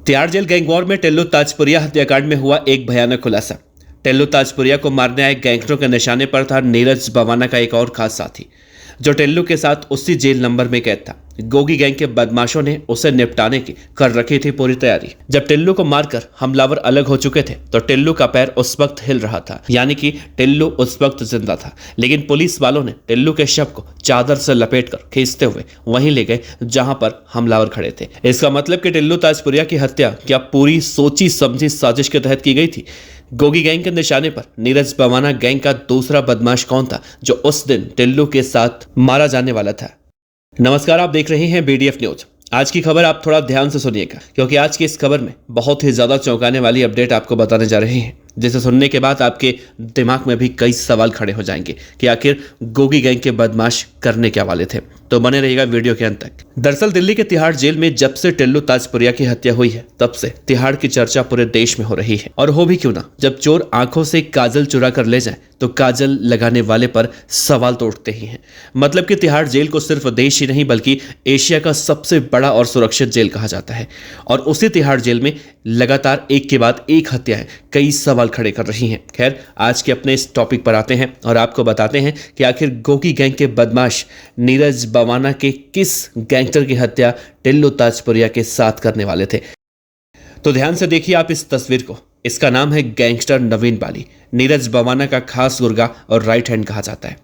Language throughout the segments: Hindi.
तिहाड़ जेल गैंग वॉर में टिल्लू ताजपुरिया हत्याकांड में हुआ एक भयानक खुलासा। टिल्लू ताजपुरिया को मारने आए गैंगस्टरों के निशाने पर था नीरज बवाना का एक और खास साथी, जो टिल्लू के साथ उसी जेल नंबर में कैद था। गोगी गैंग के बदमाशों ने उसे निपटाने की कर रखी थी पूरी तैयारी। जब टिल्लू को मारकर हमलावर अलग हो चुके थे तो टिल्लू का पैर उस वक्त हिल रहा था, यानी कि टिल्लू उस वक्त जिंदा था। लेकिन पुलिस वालों ने टिल्लू के शव को चादर से लपेटकर खींचते हुए वहीं ले गए जहां पर हमलावर खड़े थे। इसका मतलब कि टिल्लू ताजपुरिया की हत्या क्या पूरी सोची समझी साजिश के तहत की गई थी? गोगी गैंग के निशाने पर नीरज बवाना गैंग का दूसरा बदमाश कौन था जो उस दिन टिल्लू के साथ मारा जाने वाला था? नमस्कार, आप देख रहे हैं BDF न्यूज। आज की खबर आप थोड़ा ध्यान से सुनिएगा, क्योंकि आज की इस खबर में बहुत ही ज्यादा चौंकाने वाली अपडेट आपको बताने जा रहे हैं, जिसे सुनने के बाद आपके दिमाग में भी कई सवाल खड़े हो जाएंगे कि आखिर गोगी गैंग के बदमाश करने क्या वाले थे। तो बने रहिएगा वीडियो के अंत तक। दरअसल दिल्ली के तिहाड़ जेल में जब से टिल्लू ताजपुरिया की हत्या हुई है, तब से तिहाड़ की चर्चा पूरे देश में हो रही है। और हो भी क्यों ना, जब चोर आंखों से काजल चुरा कर ले जाए तो काजल लगाने वाले पर सवाल तो उठते ही हैं। मतलब कि तिहाड़ जेल को सिर्फ देश ही नहीं बल्कि एशिया का सबसे बड़ा और सुरक्षित जेल कहा जाता है। और उसी तिहाड़ जेल में लगातार एक के बाद एक हत्याएं कई सवाल खड़े कर रही हैं। खैर, आज के अपने इस टॉपिक पर आते हैं और आपको बताते हैं कि आखिर गोगी गैंग के बदमाश नीरज बवाना के किस गैंगस्टर की हत्या टिल्लू ताजपुरिया के साथ करने वाले थे। तो ध्यान से देखिए आप इस तस्वीर को। इसका नाम है गैंगस्टर नवीन बाली। नीरज बवाना का खास गुर्गा और राइट हैंड कहा जाता है।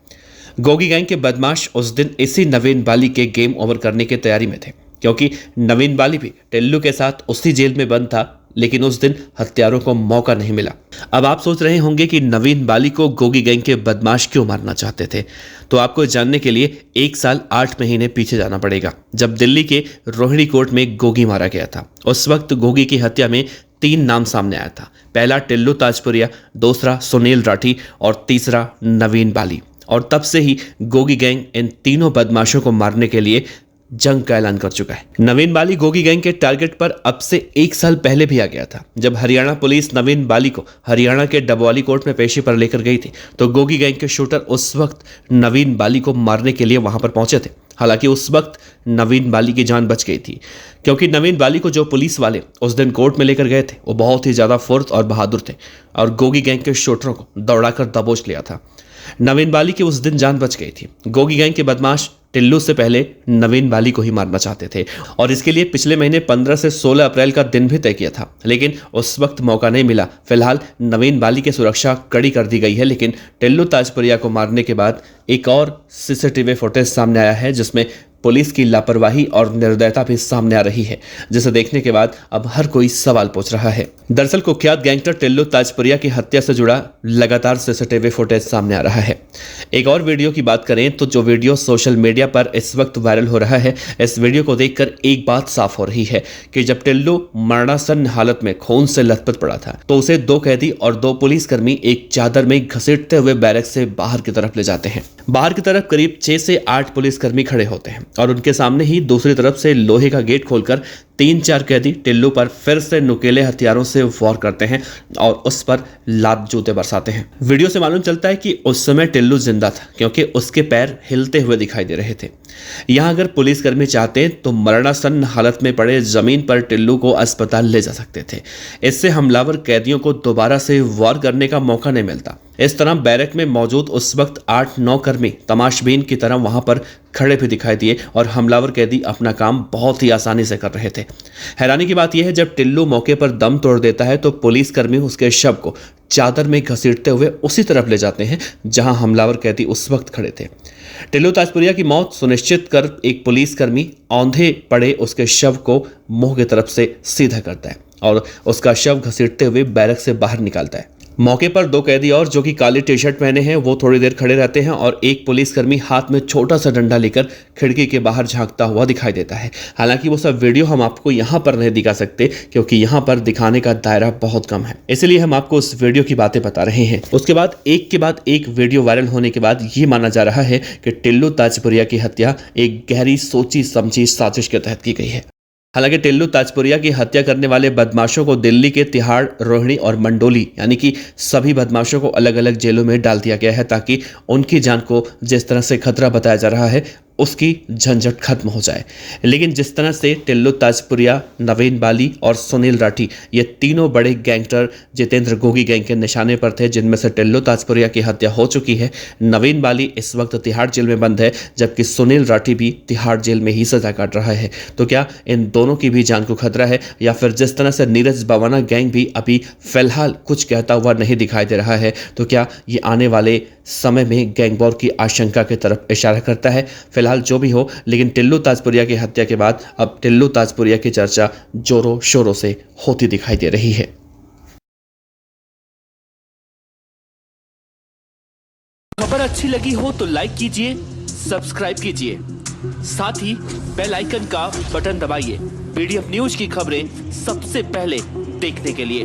गोगी गैंग के बदमाश उस दिन इसी नवीन बाली के गेम ओवर करने की तैयारी में थे, क्योंकि नवीन बाली भी टिल्लू के साथ उसी जेल में बंद था। लेकिन उस दिन हत्यारों को मौका नहीं मिला। अब आप सोच रहे होंगे कि नवीन बाली को गोगी गैंग के बदमाश क्यों मारना चाहते थे। तो आपको जानने के लिए 1 साल 8 महीने पीछे जाना पड़ेगा, जब दिल्ली के रोहिणी कोर्ट में गोगी मारा गया था। उस वक्त गोगी की हत्या में 3 नाम सामने आया था। पहला टिल्लू ताजपुरिया, दूसरा सुनील राठी और तीसरा नवीन बाली। और तब से ही गोगी गैंग इन तीनों बदमाशों को मारने के लिए जंग का ऐलान कर चुका है। नवीन बाली गोगी गैंग के टारगेट पर अब से 1 साल पहले भी आ गया था। जब हरियाणा पुलिस नवीन बाली को हरियाणा के डबवाली कोर्ट में पेशी पर लेकर गई थी, तो गोगी गैंग के शूटर उस वक्त नवीन बाली को मारने के लिए वहां पर पहुंचे थे। हालांकि उस वक्त नवीन बाली की जान बच गई थी, क्योंकि नवीन बाली को जो पुलिस वाले उस दिन कोर्ट में लेकर गए थे वो बहुत ही ज्यादा फुर्त और बहादुर थे और गोगी गैंग के शूटरों को दौड़ाकर दबोच लिया था। नवीन बाली की उस दिन जान बच गई थी। गोगी गैंग के बदमाश टिल्लू से पहले नवीन बाली को ही मारना चाहते थे और इसके लिए पिछले महीने 15 से 16 अप्रैल का दिन भी तय किया था, लेकिन उस वक्त मौका नहीं मिला। फिलहाल नवीन बाली की सुरक्षा कड़ी कर दी गई है, लेकिन टिल्लू ताजपुरिया को मारने के बाद एक और CCTV फुटेज सामने आया है, जिसमें पुलिस की लापरवाही और निर्दयता भी सामने आ रही है, जिसे देखने के बाद अब हर कोई सवाल पूछ रहा है। दरअसल कुख्यात गैंगस्टर टिल्लू ताजपुरिया की हत्या से जुड़ा लगातार CCTV फुटेज सामने आ रहा है। एक और वीडियो की बात करें तो जो वीडियो सोशल मीडिया पर इस वक्त वायरल हो रहा है, इस वीडियो को देखकर एक बात साफ हो रही है कि जब टिल्लू मरणासन्न हालत में खून से लथपथ पड़ा था, तो उसे 2 कैदी और 2 पुलिसकर्मी एक चादर में घसीटते हुए बैरक से बाहर की तरफ ले जाते हैं। बाहर की तरफ करीब 6 से 8 पुलिसकर्मी खड़े होते हैं और उनके सामने ही दूसरी तरफ से लोहे का गेट खोलकर 3-4 कैदी टिल्लू पर फिर से नुकीले हथियारों से वार करते हैं और उस पर लात जूते बरसाते हैं। वीडियो से मालूम चलता है कि उस समय टिल्लू जिंदा था, क्योंकि उसके पैर हिलते हुए दिखाई दे रहे थे। यहां अगर पुलिसकर्मी चाहते तो मरणासन्न हालत में पड़े जमीन पर टिल्लू को अस्पताल ले जा सकते थे। इससे हमलावर कैदियों को दोबारा से वार करने का मौका नहीं मिलता। इस तरह बैरक में मौजूद उस वक्त 8-9 कर्मी तमाशबीन की तरह वहां पर खड़े भी दिखाई दिए और हमलावर कैदी अपना काम बहुत ही आसानी से कर रहे थे। हैरानी की बात यह है, जब टिल्लू मौके पर दम तोड़ देता है तो पुलिसकर्मी उसके शव को चादर में घसीटते हुए उसी तरफ ले जाते हैं जहां हमलावर कैदी उस वक्त खड़े थे। टिल्लू ताजपुरिया की मौत सुनिश्चित कर एक पुलिसकर्मी औंधे पड़े उसके शव को मुंह की तरफ से सीधा करता है और उसका शव घसीटते हुए बैरक से बाहर निकालता है। मौके पर 2 कैदी और जो कि काली टी-शर्ट पहने हैं वो थोड़ी देर खड़े रहते हैं और एक पुलिसकर्मी हाथ में छोटा सा डंडा लेकर खिड़की के बाहर झांकता हुआ दिखाई देता है। हालांकि वो सब वीडियो हम आपको यहाँ पर नहीं दिखा सकते, क्योंकि यहाँ पर दिखाने का दायरा बहुत कम है, इसलिए हम आपको उस वीडियो की बातें बता रहे हैं। उसके बाद एक वीडियो वायरल होने के बाद ये माना जा रहा है कि टिल्लू ताजपुरिया की हत्या एक गहरी सोची समझी साजिश के तहत की गई है। हालांकि टिल्लू ताजपुरिया की हत्या करने वाले बदमाशों को दिल्ली के तिहाड़, रोहिणी और मंडोली यानी कि सभी बदमाशों को अलग अलग जेलों में डाल दिया गया है, ताकि उनकी जान को जिस तरह से खतरा बताया जा रहा है उसकी झंझट खत्म हो जाए। लेकिन जिस तरह से टिल्लू ताजपुरिया, नवीन बाली और सुनील राठी, ये तीनों बड़े गैंगस्टर जितेंद्र गोगी गैंग के निशाने पर थे, जिनमें से टिल्लू ताजपुरिया की हत्या हो चुकी है। नवीन बाली इस वक्त तिहाड़ जेल में बंद है, जबकि सुनील राठी भी तिहाड़ जेल में ही सजा काट रहा है। तो क्या इन दोनों की भी जान को खतरा है, या फिर जिस तरह से नीरज बवाना गैंग भी अभी फिलहाल कुछ कहता हुआ नहीं दिखाई दे रहा है, तो क्या ये आने वाले समय में गैंग वॉर की आशंका की तरफ इशारा करता है? फिलहाल जो भी हो, लेकिन टिल्लू ताजपुरिया की हत्या के बाद अब टिल्लू ताजपुरिया की चर्चा जोरों शोरों से होती दिखाई दे रही है। खबर अच्छी लगी हो तो लाइक कीजिए, सब्सक्राइब कीजिए, साथ ही बेल आइकन का बटन दबाइए। पीडीएफ न्यूज की खबरें सबसे पहले देखने के लिए।